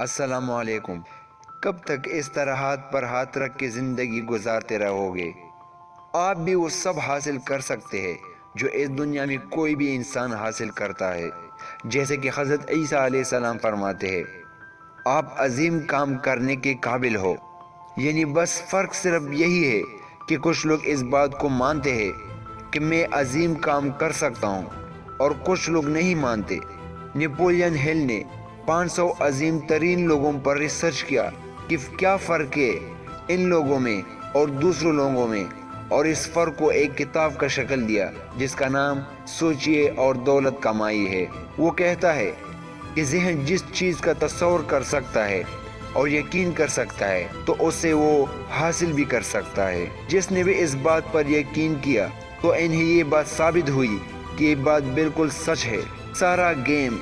السلام علیکم۔ کب تک اس طرح ہاتھ پر ہاتھ رکھ کے زندگی گزارتے رہو گے؟ آپ بھی وہ سب حاصل کر سکتے ہیں جو اس دنیا میں کوئی بھی انسان حاصل کرتا ہے، جیسے کہ حضرت عیسیٰ علیہ السلام فرماتے ہیں، آپ عظیم کام کرنے کے قابل ہو۔ یعنی بس فرق صرف یہی ہے کہ کچھ لوگ اس بات کو مانتے ہیں کہ میں عظیم کام کر سکتا ہوں اور کچھ لوگ نہیں مانتے۔ نیپولین ہل نے 500 عظیم ترین لوگوں پر ریسرچ کیا کہ کیا فرق ہے ان لوگوں میں اور دوسروں لوگوں میں، اور اس فرق کو ایک کتاب کا شکل دیا جس کا نام سوچئے اور دولت کمائی ہے۔ وہ کہتا ہے کہ ذہن جس چیز کا تصور کر سکتا ہے اور یقین کر سکتا ہے تو اسے وہ حاصل بھی کر سکتا ہے۔ جس نے بھی اس بات پر یقین کیا تو انہیں یہ بات ثابت ہوئی کہ یہ بات بالکل سچ ہے۔ سارا گیم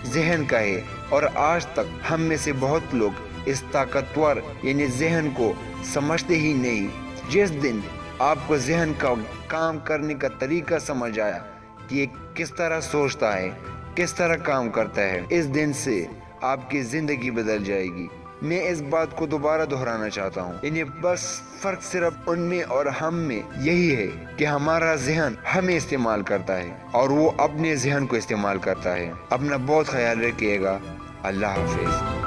ذہن کا ہے، اور آج تک ہم میں سے بہت لوگ اس طاقتور یعنی ذہن کو سمجھتے ہی نہیں۔ جس دن آپ کو ذہن کا کام کرنے کا طریقہ سمجھ آیا کہ یہ کس طرح سوچتا ہے، کس طرح کام کرتا ہے، اس دن سے آپ کی زندگی بدل جائے گی۔ میں اس بات کو دوبارہ دہرانا چاہتا ہوں، یعنی بس فرق صرف ان میں اور ہم میں یہی ہے کہ ہمارا ذہن ہمیں استعمال کرتا ہے اور وہ اپنے ذہن کو استعمال کرتا ہے۔ اپنا بہت خیال رکھیے گا۔ اللہ حافظ۔